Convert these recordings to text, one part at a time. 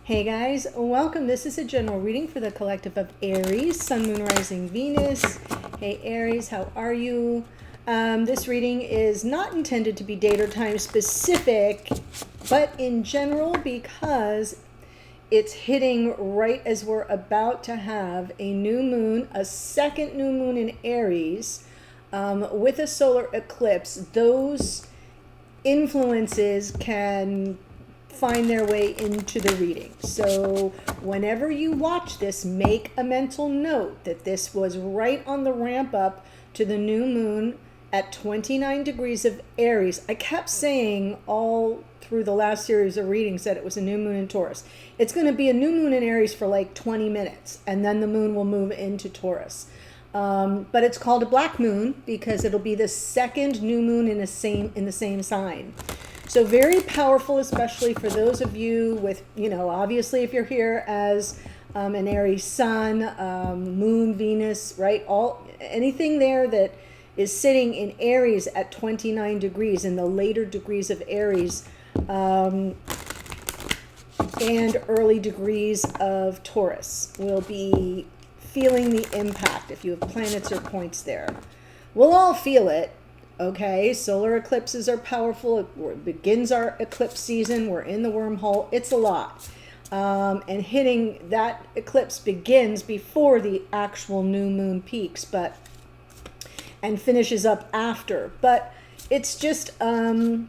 Hey guys, welcome. This is a general reading for the collective of Aries, Sun, Moon, Rising, Venus. Hey Aries, how are you? This reading is not intended to be date or time specific, but in general because it's hitting right as we're about to have a new moon, a second new moon in Aries, with a solar eclipse. Those influences can find their way into the reading. So whenever you watch this, make a mental note that this was right on the ramp up to the new moon at 29 degrees of Aries. I kept saying all through the last series of readings that it was a new moon in Taurus. It's going to be a new moon in Aries for like 20 minutes, and then the moon will move into Taurus. But it's called a black moon because it'll be the second new moon in the same sign. So very powerful, especially for those of you with, obviously if you're here as an Aries sun, moon, Venus, right? Anything there that is sitting in Aries at 29 degrees, in the later degrees of Aries, and early degrees of Taurus will be feeling the impact if you have planets or points there. We'll all feel it. Okay, solar eclipses are powerful. It begins our eclipse season. We're in the wormhole. It's a lot. And hitting that eclipse begins before the actual new moon peaks, and finishes up after. But it's just, I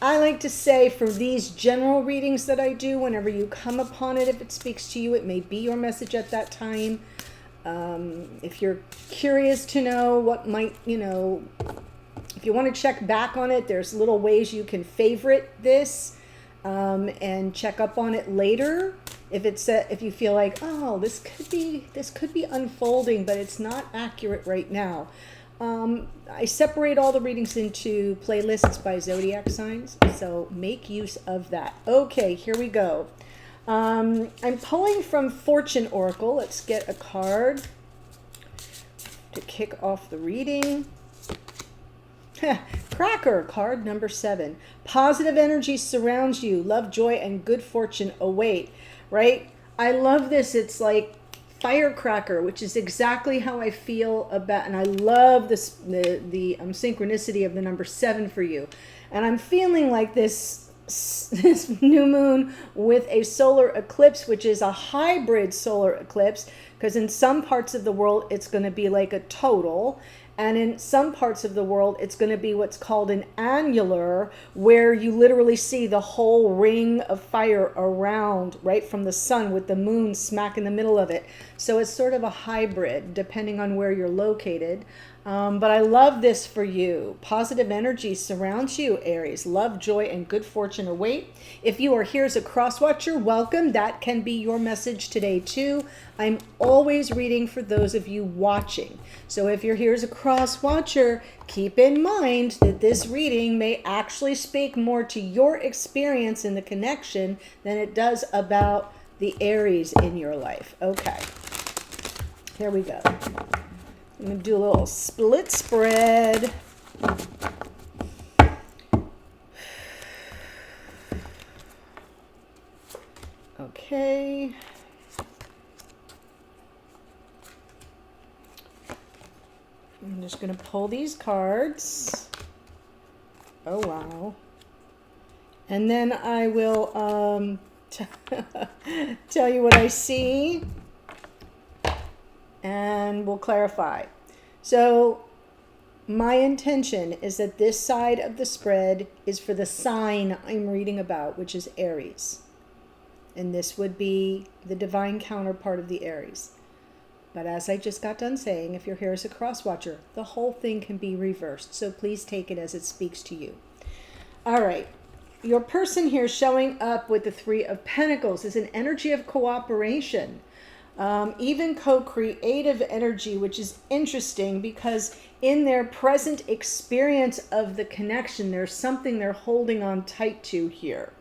like to say for these general readings that I do, whenever you come upon it, if it speaks to you, it may be your message at that time. If you're curious to know what might, if you want to check back on it, there's little ways you can favorite this and check up on it later. If you feel like, oh, this could be unfolding, but it's not accurate right now. I separate all the readings into playlists by zodiac signs, so make use of that. Okay, here we go. I'm pulling from Fortune Oracle. Let's get a card to kick off the reading. Cracker, card number 7. Positive energy surrounds you. Love, joy, and good fortune await. Right? I love this. It's like firecracker, which is exactly how I feel about, and I love this the synchronicity of the number 7 for you. And I'm feeling like this new moon with a solar eclipse, which is a hybrid solar eclipse, because in some parts of the world it's going to be like a total, and in some parts of the world it's going to be what's called an annular, where you literally see the whole ring of fire around, right from the sun, with the moon smack in the middle of it. So it's sort of a hybrid depending on where you're located. But I love this for you. Positive energy surrounds you, Aries. Love, joy, and good fortune await. If you are here as a cross watcher, welcome. That can be your message today too. I'm always reading for those of you watching. So if you're here as a cross watcher, keep in mind that this reading may actually speak more to your experience in the connection than it does about the Aries in your life. Okay, here we go. I'm going to do a little split spread. Okay. I'm just going to pull these cards. Oh, wow. And then I will tell you what I see, and we'll clarify. So my intention is that this side of the spread is for the sign I'm reading about, which is Aries. And this would be the divine counterpart of the Aries. But as I just got done saying, if you're here as a cross watcher, the whole thing can be reversed. So please take it as it speaks to you. All right. Your person here showing up with the 3 of Pentacles is an energy of cooperation. Even co-creative energy, which is interesting because in their present experience of the connection, there's something they're holding on tight to here.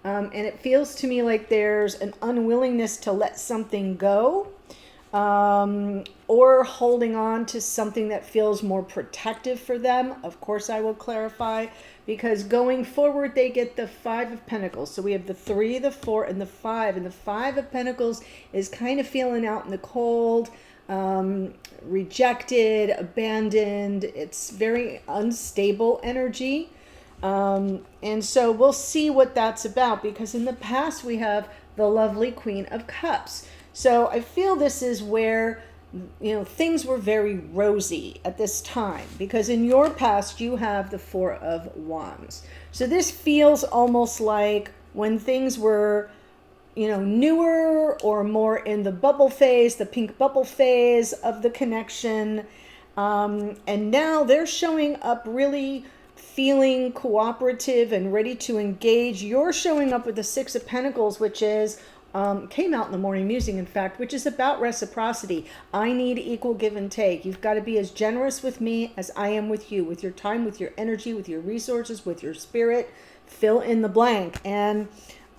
And it feels to me like there's an unwillingness to let something go. or holding on to something that feels more protective for them. Of course, I will clarify, because going forward, they get the Five of Pentacles. So we have the 3, the 4, and the 5. And the Five of Pentacles is kind of feeling out in the cold, rejected, abandoned. It's very unstable energy. And so we'll see what that's about, because in the past we have the lovely Queen of Cups. So I feel this is where, things were very rosy at this time, because in your past you have the Four of Wands. So this feels almost like when things were, newer or more in the bubble phase, the pink bubble phase of the connection. And now they're showing up really feeling cooperative and ready to engage. You're showing up with the Six of Pentacles, which is came out in the morning musing, in fact, which is about reciprocity. I need equal give and take. You've got to be as generous with me as I am with you, with your time, with your energy, with your resources, with your spirit. Fill in the blank. And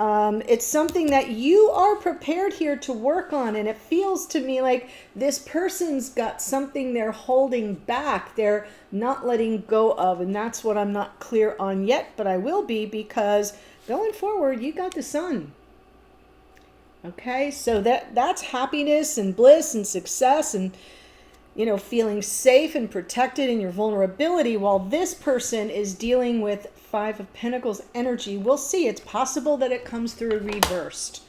it's something that you are prepared here to work on. And it feels to me like this person's got something they're holding back. They're not letting go of. And that's what I'm not clear on yet, but I will be, because going forward, you got the Sun. Okay, so that's happiness and bliss and success and, feeling safe and protected in your vulnerability, while this person is dealing with Five of Pentacles energy. We'll see. It's possible that it comes through reversed,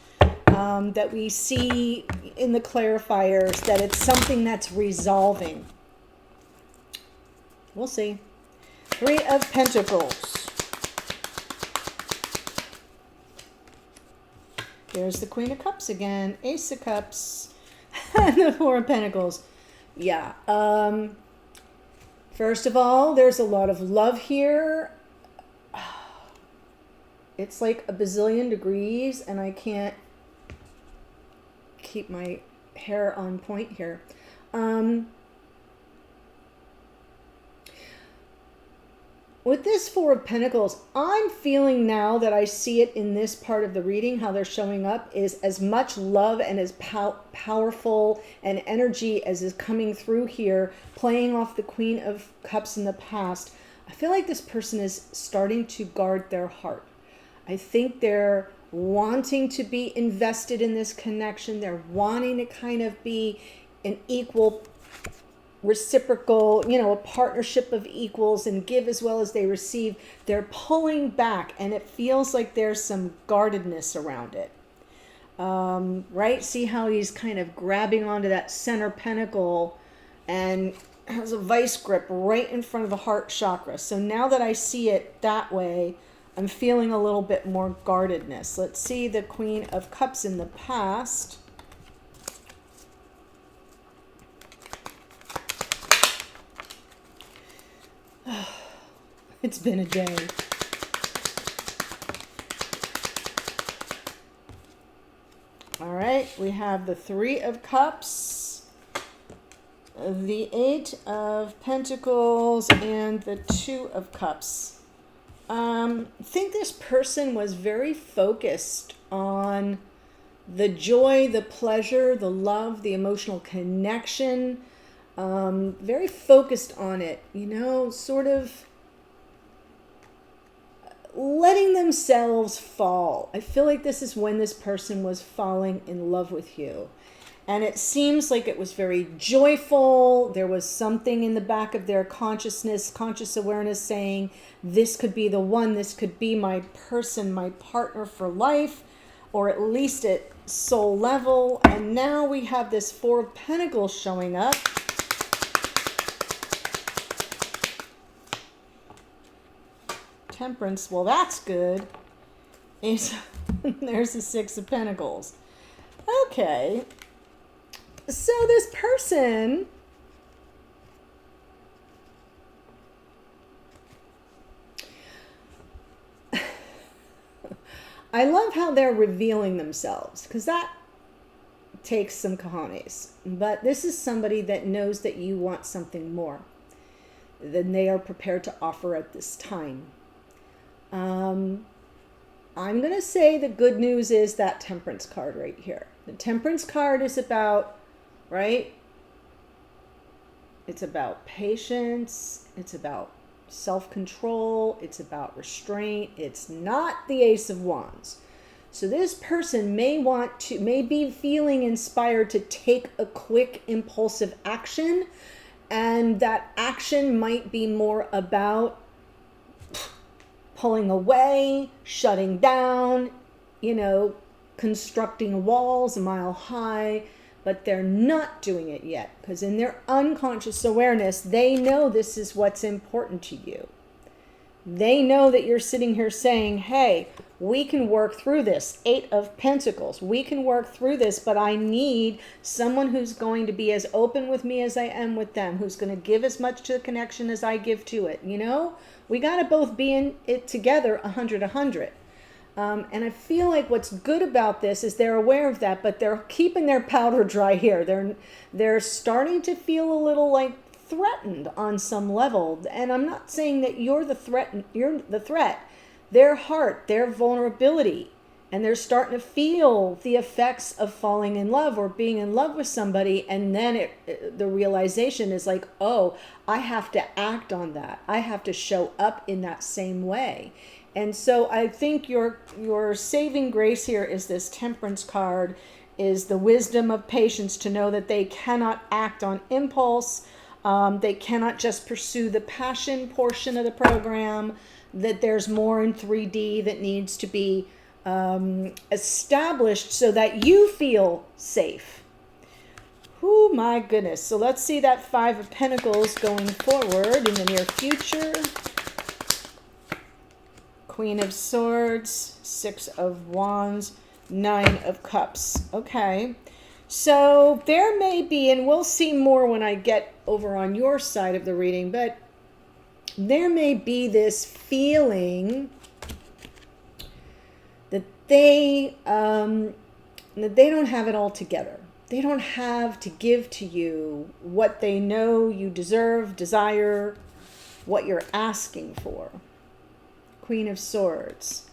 that we see in the clarifiers that it's something that's resolving. We'll see. Three of Pentacles. There's the Queen of Cups again, Ace of Cups, and the Four of Pentacles. Yeah. First of all, there's a lot of love here. It's like a bazillion degrees, and I can't keep my hair on point here. With this Four of Pentacles, I'm feeling now that I see it in this part of the reading, how they're showing up, is as much love and as powerful and energy as is coming through here, playing off the Queen of Cups in the past. I feel like this person is starting to guard their heart. I think they're wanting to be invested in this connection. They're wanting to kind of be an equal, reciprocal, a partnership of equals, and give as well as they receive. They're pulling back, and it feels like there's some guardedness around it. Right? See how he's kind of grabbing onto that center pentacle and has a vice grip right in front of the heart chakra. So now that I see it that way, I'm feeling a little bit more guardedness. Let's see the Queen of Cups in the past. It's been a day. All right, we have the Three of Cups, the Eight of Pentacles, and the Two of Cups. I think this person was very focused on the joy, the pleasure, the love, the emotional connection, very focused on it, sort of letting themselves fall. I feel like this is when this person was falling in love with you. And it seems like it was very joyful. There was something in the back of their consciousness, conscious awareness saying, this could be the one, this could be my person, my partner for life, or at least at soul level. And now we have this Four of Pentacles showing up. Temperance, well, that's good. There's the Six of Pentacles. Okay. So this person I love how they're revealing themselves, because that takes some cojones. But this is somebody that knows that you want something more than they are prepared to offer at this time. I'm going to say the good news is that Temperance card right here. The Temperance card is about right? It's about patience. It's about self-control. It's about restraint. It's not the Ace of Wands. So this person may be feeling inspired to take a quick impulsive action, and that action might be more about pulling away, shutting down, constructing walls a mile high, but they're not doing it yet because in their unconscious awareness, they know this is what's important to you. They know that you're sitting here saying, hey, we can work through this. 8 of Pentacles. We can work through this, but I need someone who's going to be as open with me as I am with them, who's going to give as much to the connection as I give to it. We got to both be in it together 100-100. And I feel like what's good about this is they're aware of that, but they're keeping their powder dry here. They're starting to feel a little like threatened on some level. And I'm not saying that you're the threat. Their heart, their vulnerability, and they're starting to feel the effects of falling in love or being in love with somebody, and then the realization is like, oh, I have to act on that. I have to show up in that same way. And so I think your saving grace here is this Temperance card, is the wisdom of patience to know that they cannot act on impulse. They cannot just pursue the passion portion of the program, that there's more in 3D that needs to be established so that you feel safe. Oh my goodness. So let's see that 5 of Pentacles going forward in the near future. Queen of Swords, 6 of Wands, 9 of Cups. Okay. So there may be, and we'll see more when I get over on your side of the reading, but there may be this feeling that they don't have it all together. They don't have to give to you what they know you deserve, desire, what you're asking for. Queen of Swords.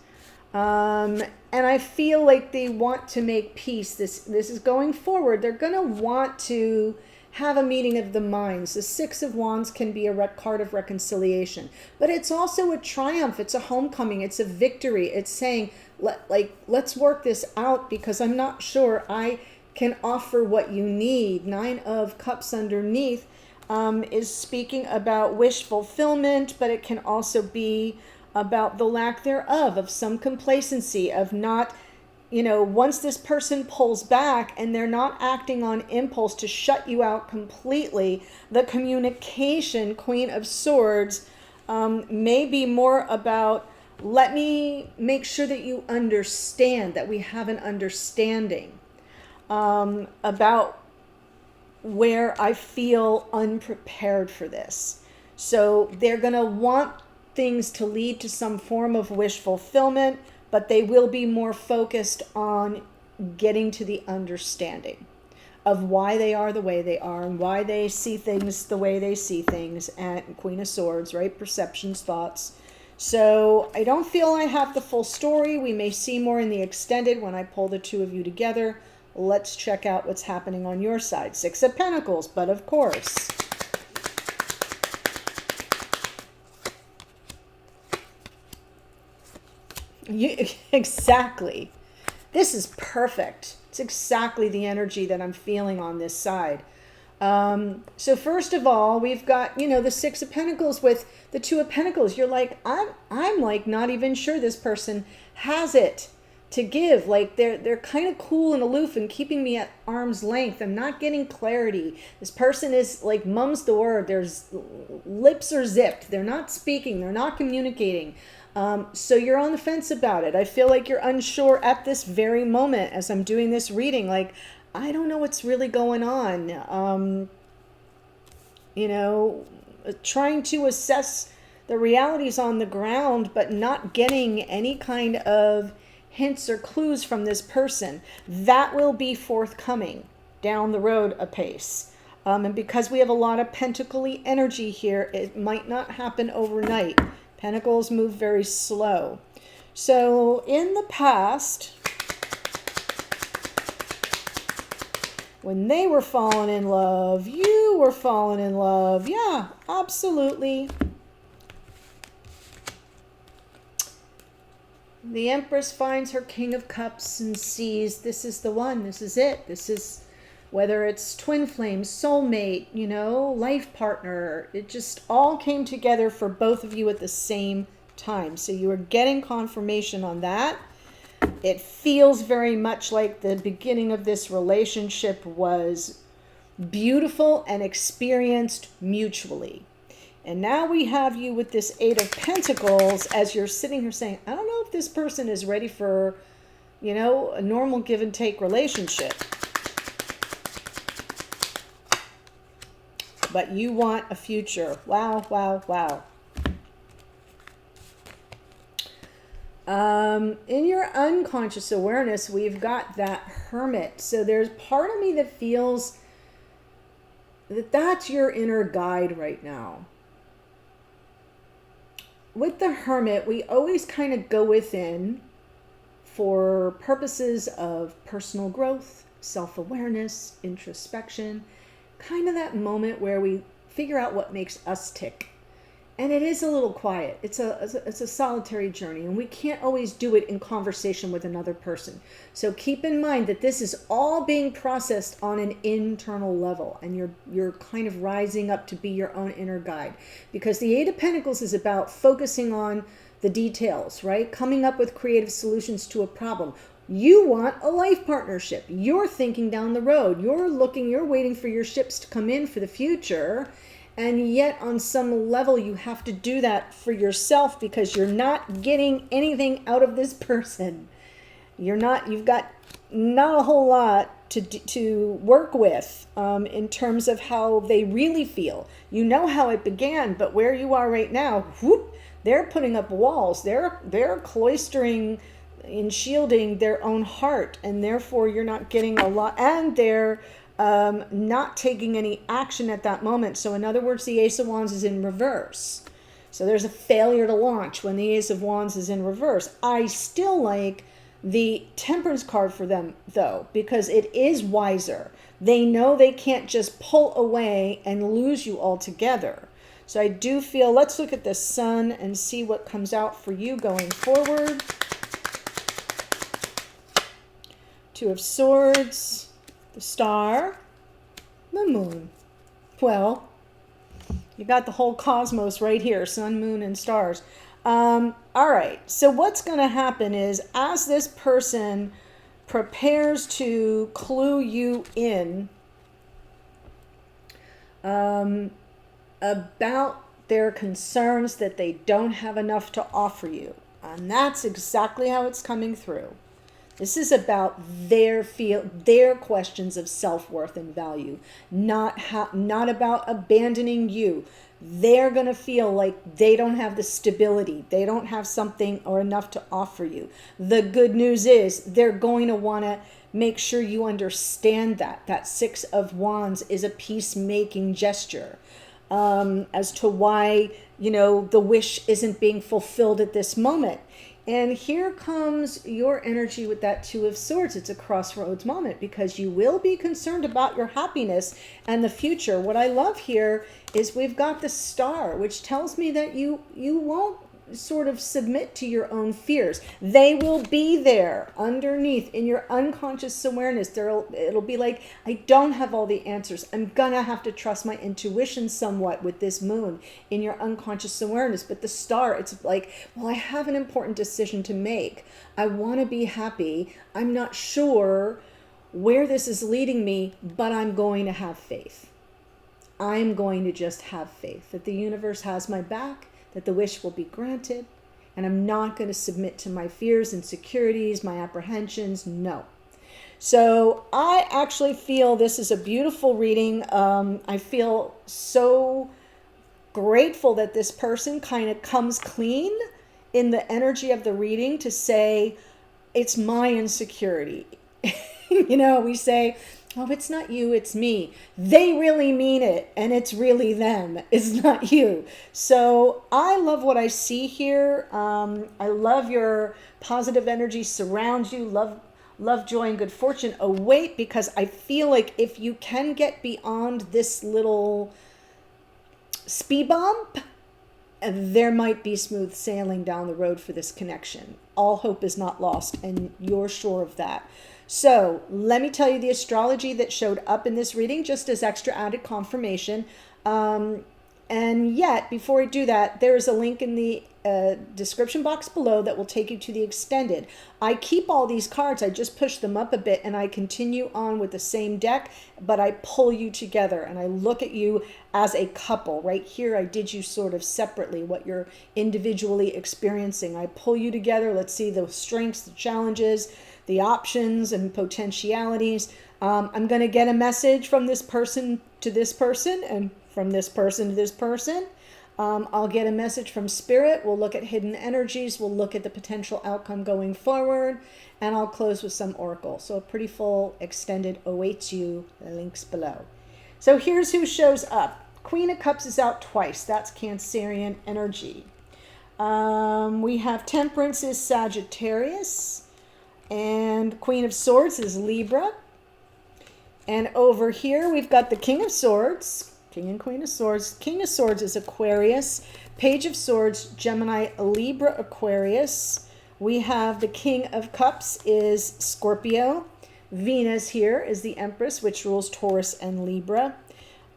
And I feel like they want to make peace. This is going forward. They're going to want to have a meeting of the minds. The 6 of Wands can be a card of reconciliation, but it's also a triumph. It's a homecoming. It's a victory. It's saying, let's work this out because I'm not sure I can offer what you need. 9 of Cups underneath is speaking about wish fulfillment, but it can also be about the lack thereof, of some complacency, of not, once this person pulls back and they're not acting on impulse to shut you out completely, the communication, Queen of Swords, may be more about, let me make sure that you understand, that we have an understanding about where I feel unprepared for this. So they're going to want things to lead to some form of wish fulfillment, but they will be more focused on getting to the understanding of why they are the way they are and why they see things the way they see things. And Queen of Swords, right? Perceptions, thoughts. So I don't feel I have the full story. We may see more in the extended when I pull the 2 of you together. Let's check out what's happening on your side. 6 of Pentacles, but of course. Exactly. This is perfect. It's exactly the energy that I'm feeling on this side. So first of all, we've got, the 6 of Pentacles with the 2 of Pentacles. You're like, I'm like not even sure this person has it to give. Like they're kind of cool and aloof and keeping me at arm's length. I'm not getting clarity. This person is like mum's the word. There's lips are zipped. They're not speaking. They're not communicating. So you're on the fence about it. I feel like you're unsure at this very moment as I'm doing this reading. Like, I don't know what's really going on. Trying to assess the realities on the ground, but not getting any kind of hints or clues from this person. That will be forthcoming down the road a pace. And because we have a lot of pentacly energy here, it might not happen overnight. Pentacles move very slow. So in the past, When they were falling in love, you were falling in love. Yeah, absolutely. The Empress finds her King of Cups and sees this is the one, this is it. This is, whether it's twin flame, soulmate, you know, life partner. It just all came together for both of you at the same time. So you are getting confirmation on that. It feels very much like the beginning of this relationship was beautiful and experienced mutually. And now we have you with this Eight of Pentacles as you're sitting here saying, I don't know if this person is ready for, you know, a normal give and take relationship. But you want a future. Wow, wow, wow. In your unconscious awareness, we've got that Hermit. So there's part of me that feels that that's your inner guide right now. With the Hermit, we always kind of go within for purposes of personal growth, self-awareness, introspection, kind of that moment where we figure out what makes us tick. And it is a little quiet. It's a solitary journey, and we can't always do it in conversation with another person. So keep in mind that this is all being processed on an internal level, and you're kind of rising up to be your own inner guide. Because the Eight of Pentacles is about focusing on the details, right? Coming up with creative solutions to a problem. You want a life partnership. You're thinking down the road. You're waiting for your ships to come in for the future. And yet on some level you have to do that for yourself because you're not getting anything out of this person. You've got not a whole lot to work with in terms of how they really feel. You know how it began, but where you are right now, whoop, they're putting up walls. They're cloistering and shielding their own heart, and therefore you're not getting a lot, and they're not taking any action at that moment. So in other words, the Ace of Wands is in reverse. So there's a failure to launch when the Ace of Wands is in reverse. I still like the Temperance card for them, though, because it is wiser. They know they can't just pull away and lose you altogether. So I do feel, let's look at the Sun and see what comes out for you going forward. Two of Swords, the Star, the Moon. Well, you got the whole cosmos right here, Sun, Moon, and stars. All right, so what's going to happen is as this person prepares to clue you in about their concerns that they don't have enough to offer you, and that's exactly how it's coming through. This is about their questions of self-worth and value, not about abandoning you. They're going to feel like they don't have the stability. They don't have something or enough to offer you. The good news is they're going to want to make sure you understand that. That Six of Wands is a peacemaking gesture as to why, the wish isn't being fulfilled at this moment. And here comes your energy with that Two of Swords. It's a crossroads moment because you will be concerned about your happiness and the future. What I love here is we've got the Star, which tells me that you won't sort of submit to your own fears. They will be there underneath in your unconscious awareness. It'll be like, I don't have all the answers. I'm gonna have to trust my intuition somewhat with this Moon in your unconscious awareness. But the Star, it's like, well, I have an important decision to make. I want to be happy. I'm not sure where this is leading me, but I'm going to have faith. I'm going to just have faith that the universe has my back, that the wish will be granted, and I'm not going to submit to my fears, insecurities, my apprehensions. No. So I actually feel this is a beautiful reading. I feel so grateful that this person kind of comes clean in the energy of the reading to say, it's my insecurity. We say, oh, it's not you, it's me. They really mean it, and it's really them. It's not you. So I love what I see here. I love your positive energy surrounds you. love, joy, and good fortune await, because I feel like if you can get beyond this little speed bump, there might be smooth sailing down the road for this connection. All hope is not lost, and you're sure of that. So let me tell you the astrology that showed up in this reading, just as extra added confirmation. And yet, before I do that, there is a link in the description box below that will take you to the extended. I keep all these cards, I just push them up a bit, and I continue on with the same deck, but I pull you together and I look at you as a couple. Right here, I did you sort of separately, what you're individually experiencing. I pull you together. Let's see the strengths, the challenges, the options and potentialities. I'm going to get a message from this person to this person, and from this person to this person. I'll get a message from Spirit. We'll look at hidden energies. We'll look at the potential outcome going forward. And I'll close with some oracle. So a pretty full extended awaits you. The links below. So here's who shows up. Queen of Cups is out twice. That's Cancerian energy. We have Temperance is Sagittarius. And Queen of Swords is Libra. And over here we've got the King of Swords. King and Queen of Swords. King of Swords is Aquarius. Page of Swords, Gemini, Libra, Aquarius. We have the King of Cups is Scorpio. Venus here is the Empress, which rules Taurus and Libra.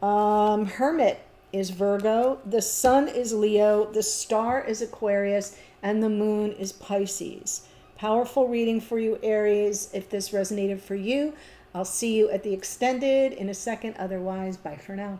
Hermit is Virgo. The Sun is Leo. The Star is Aquarius. And the Moon is Pisces. Powerful reading for you, Aries. If this resonated for you, I'll see you at the extended in a second. Otherwise, bye for now.